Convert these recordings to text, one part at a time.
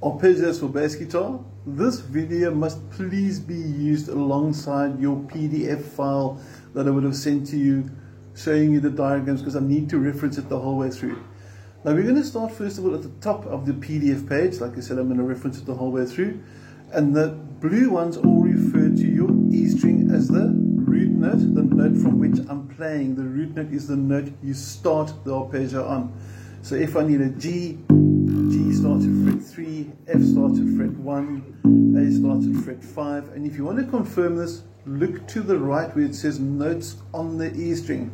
arpeggios for bass guitar. This video must please be used alongside your PDF file that I would have sent to you showing you the diagrams, because I need to reference it the whole way through. Now we're going to start first of all at the top of the PDF page. Like I said, I'm going to reference it the whole way through, and the blue ones all refer to your E string as the root note, the note from which I'm playing. The root note is the note you start the arpeggio on. So if I need a G, G starts at fret 3, F starts at fret 1, A starts at fret 5, and if you want to confirm this, look to the right where it says notes on the E string.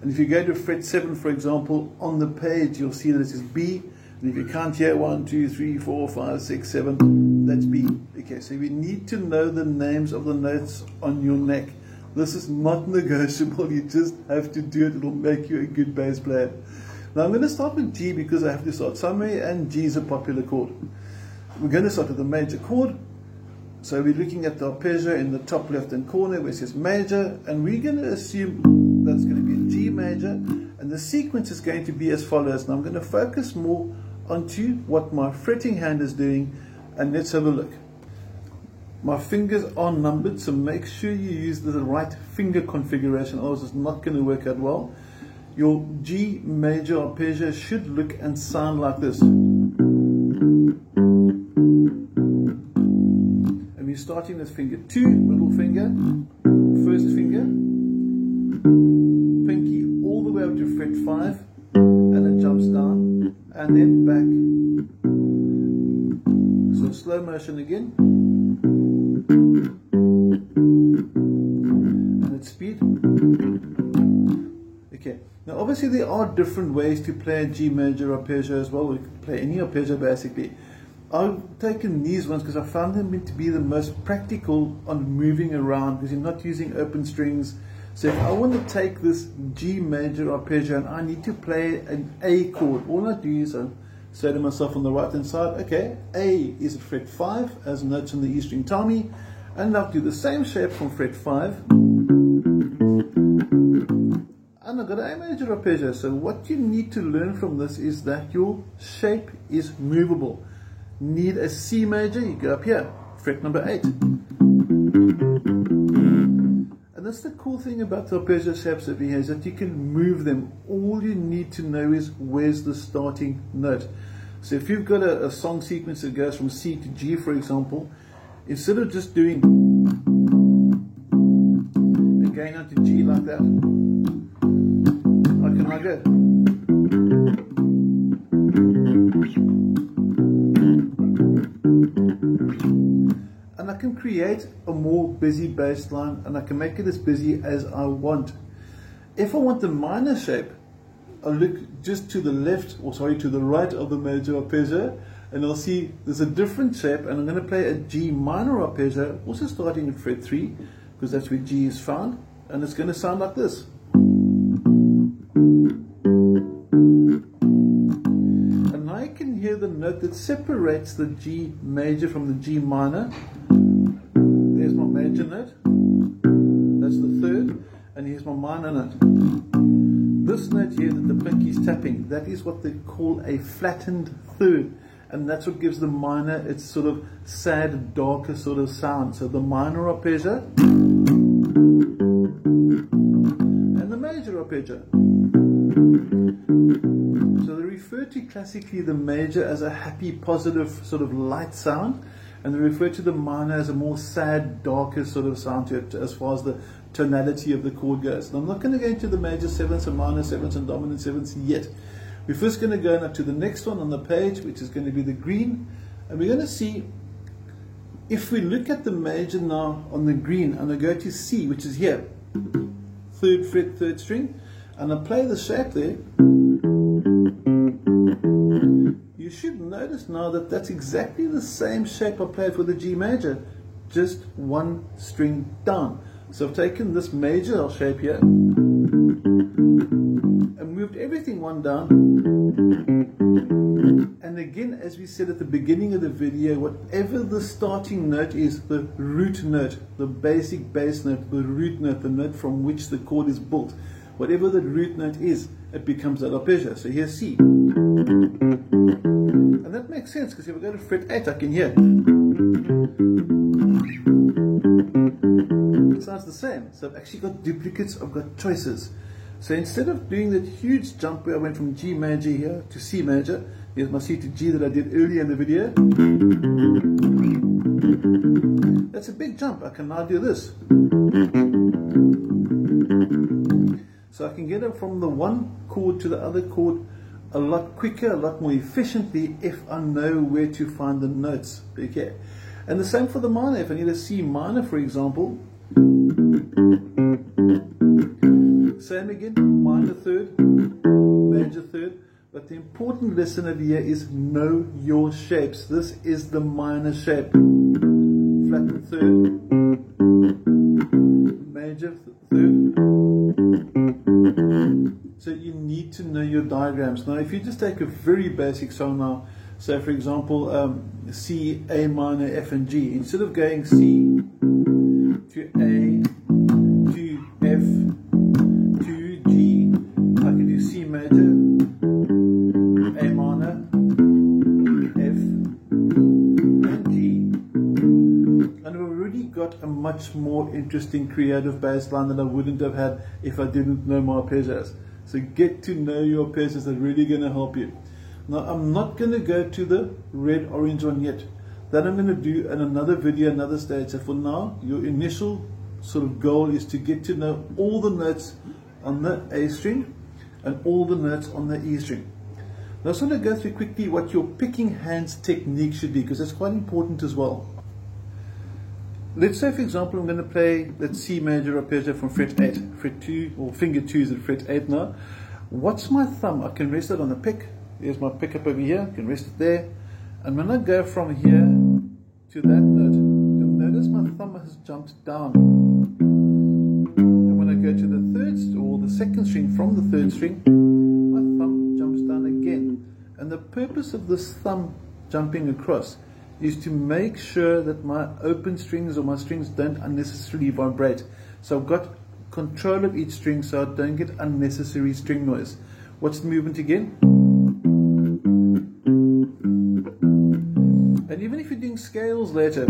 And if you go to fret 7, for example, on the page, you'll see that it says B. And if you count here, 1, 2, 3, 4, 5, 6, 7, that's B. Okay, so we need to know the names of the notes on your neck. This is not negotiable. You just have to do it. It'll make you a good bass player. Now I'm going to start with G because I have to start somewhere, and G is a popular chord. We're going to start with the major chord. So we're looking at the arpeggio in the top left hand corner where it says major, and we're going to assume that's going to be a G major, and the sequence is going to be as follows. Now I'm going to focus more onto what my fretting hand is doing, and let's have a look. My fingers are numbered, so make sure you use the right finger configuration, otherwise it's not going to work out well. Your G major arpeggio should look and sound like this. And we're starting with finger 2, middle finger, first finger, pinky all the way up to fret 5, and it jumps down, and then back. So slow motion again. And at speed. Okay. Now obviously there are different ways to play a G major arpeggio as well. We can play any arpeggio basically. I've taken these ones because I found them to be the most practical on moving around, because you're not using open strings. So if I want to take this G major arpeggio and I need to play an A chord, all I do is I say to myself on the right hand side, okay, A is at fret 5 as notes on the E string tell me, and I'll do the same shape from fret 5. And I've got an A major arpeggio. So what you need to learn from this is that your shape is movable. Need a C major, you go up here, fret number 8. And that's the cool thing about the arpeggio shapes over here, is that you can move them. All you need to know is where's the starting note. So if you've got a song sequence that goes from C to G, for example, instead of just doing and going on to G like that, how can I go? And I can create a more busy bass line, and I can make it as busy as I want. If I want the minor shape, I'll look just to the left, or sorry, to the right of the major arpeggio, and I'll see there's a different shape, and I'm going to play a G minor arpeggio, also starting at fret 3, because that's where G is found, and it's going to sound like this. And now you can hear the note that separates the G major from the G minor. There's my major note, that's the third, and here's my minor note. This note here that the pinky's tapping, that is what they call a flattened third, and that's what gives the minor its sort of sad, darker sort of sound. So the minor arpeggio and the major arpeggio. So they refer to classically the major as a happy, positive, sort of light sound, and they refer to the minor as a more sad, darker sort of sound to it as far as the tonality of the chord goes. And I'm not going to go into the major 7ths and minor 7ths and dominant 7ths yet. We're first going to go up to the next one on the page, which is going to be the green, and we're going to see, if we look at the major now on the green, and I go to C, which is here, 3rd fret, 3rd string, and I play the shape there, you should notice now that that's exactly the same shape I played for the G major, just one string down. So I've taken this major shape here and moved everything one down. And again, as we said at the beginning of the video, whatever the starting note is, the root note, the basic bass note, the root note, the note from which the chord is built, whatever the root note is, it becomes that arpeggio. So here's C. And that makes sense because if I go to fret 8, I can hear. It sounds the same. So I've actually got duplicates, I've got choices. So instead of doing that huge jump where I went from G major here to C major, here's my C to G that I did earlier in the video. That's a big jump. I can now do this. So I can get it from the one chord to the other chord a lot quicker, a lot more efficiently if I know where to find the notes. Okay. And the same for the minor. If I need a C minor, for example, same again, minor third, major third. But the important lesson over here is know your shapes. This is the minor shape. Flattened third, major third. So you need to know your diagrams. Now if you just take a very basic song now, so for example C, A minor, F and G, instead of going C to A to F to G, I can do C major, A minor, F and G, and I've already got a much more interesting creative bass line than I wouldn't have had if I didn't know my arpeggios. So get to know your arpeggios, they're really going to help you. Now I'm not going to go to the red orange one yet. That I'm going to do in another video, another stage. So for now, your initial sort of goal is to get to know all the notes on the A string and all the notes on the E string. Now I just want to go through quickly what your picking hands technique should be, because that's quite important as well. Let's say, for example, I'm going to play that C major arpeggio from fret 8, fret 2, or finger 2 is at fret 8 now. What's my thumb? I can rest it on the pick. There's my pickup over here, I can rest it there. And when I go from here to that note, you'll notice my thumb has jumped down. And when I go to the third, or the second string from the third string, my thumb jumps down again. And the purpose of this thumb jumping across is to make sure that my open strings or my strings don't unnecessarily vibrate. So I've got control of each string so I don't get unnecessary string noise. What's the movement again? And even if you're doing scales later,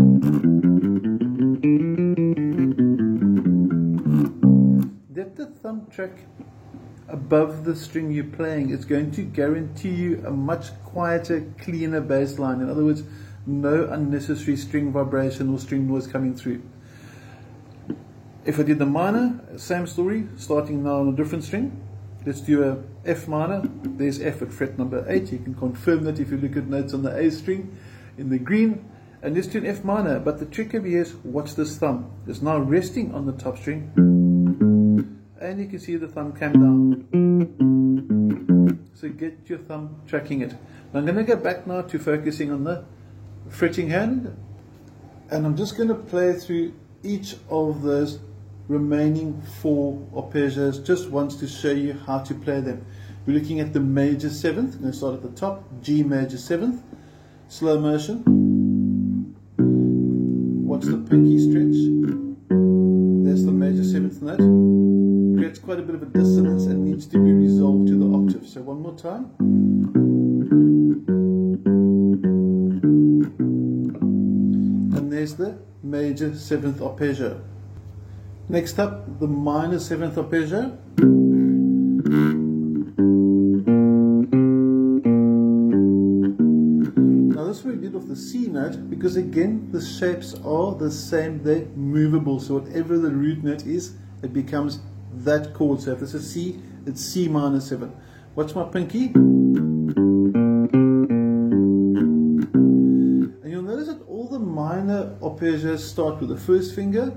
let the thumb track above the string you're playing. It's going to guarantee you a much quieter, cleaner bass line. In other words, no unnecessary string vibration or string noise coming through. If I did the minor, same story, starting now on a different string. Let's do a F minor. There's F at fret number 8. You can confirm that if you look at notes on the A string in the green. And let's do an F minor. But the trick over here is, watch this thumb. It's now resting on the top string. And you can see the thumb came down. So get your thumb tracking it. Now I'm going to go back now to focusing on the fretting hand, and I'm just going to play through each of those remaining 4 arpeggios just once to show you how to play them. We're looking at the major 7th. I'm going to start at the top, G major 7th, slow motion. Watch the pinky stretch. There's the major 7th note. Creates quite a bit of a dissonance and needs to be resolved to the octave. So one more time. There's the major 7th arpeggio. Next up, the minor 7th arpeggio. Now this we did off the C note because again the shapes are the same, they're movable. So whatever the root note is, it becomes that chord. So if this is C, it's C minor 7. Watch my pinky. Minor arpeggios start with the first finger,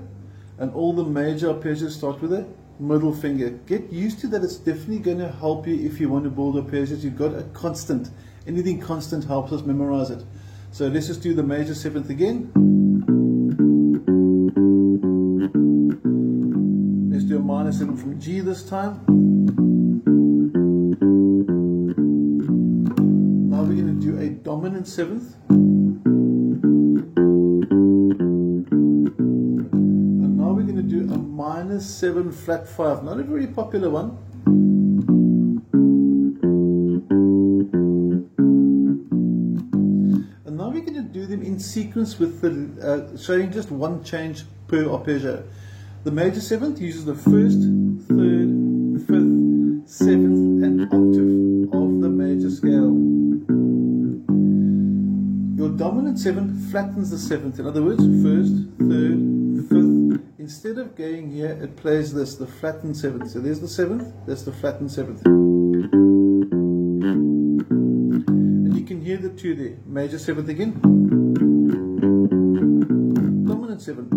and all the major arpeggios start with the middle finger. Get used to that. It's definitely going to help you if you want to build arpeggios. You've got a constant. Anything constant helps us memorize it. So let's just do the major 7th again. Let's do a minor 7 from G this time. Now we're going to do a dominant 7th. Minor 7 flat 5, not a very popular one. now we're going to do them in sequence with the showing just one change per arpeggio. The major seventh uses the first, third, fifth, seventh and octave of the major scale. Your dominant seventh flattens the seventh. In other words, first, third, fifth. Instead of going here, it plays this, the flattened seventh. So there's the seventh, that's the flattened seventh. And you can hear the two there. Major seventh again. Dominant seventh.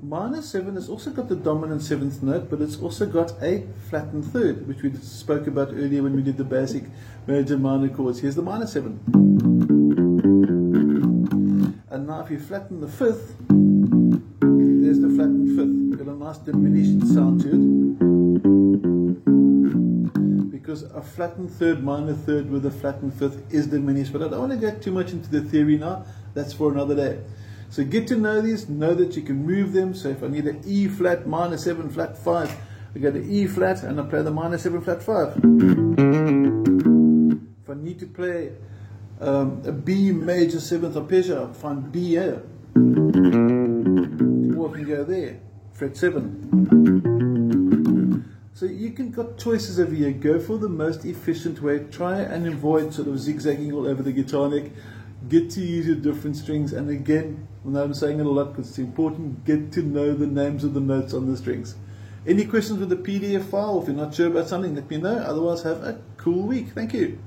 Minor seven has also got the dominant seventh note, but it's also got a flattened third, which we spoke about earlier when we did the basic major minor chords. Here's the minor seven. And now if you flatten the fifth, there's the flattened fifth. Got a nice diminished sound to it. Because a flattened third, minor third with a flattened fifth is diminished. But I don't want to get too much into the theory now. That's for another day. So get to know these, know that you can move them. So if I need an E flat, minor 7, flat 5, I go to E flat and I play the minor 7, flat 5. If I need to play a B major 7th arpeggio, I find B here. Or I can go there, fret 7. So you can got choices over here. Go for the most efficient way. Try and avoid sort of zigzagging all over the guitar neck. Get to use your different strings, and again, I know I'm saying it a lot because it's important, get to know the names of the notes on the strings. Any questions with the PDF file? If you're not sure about something, let me know. Otherwise, have a cool week. Thank you.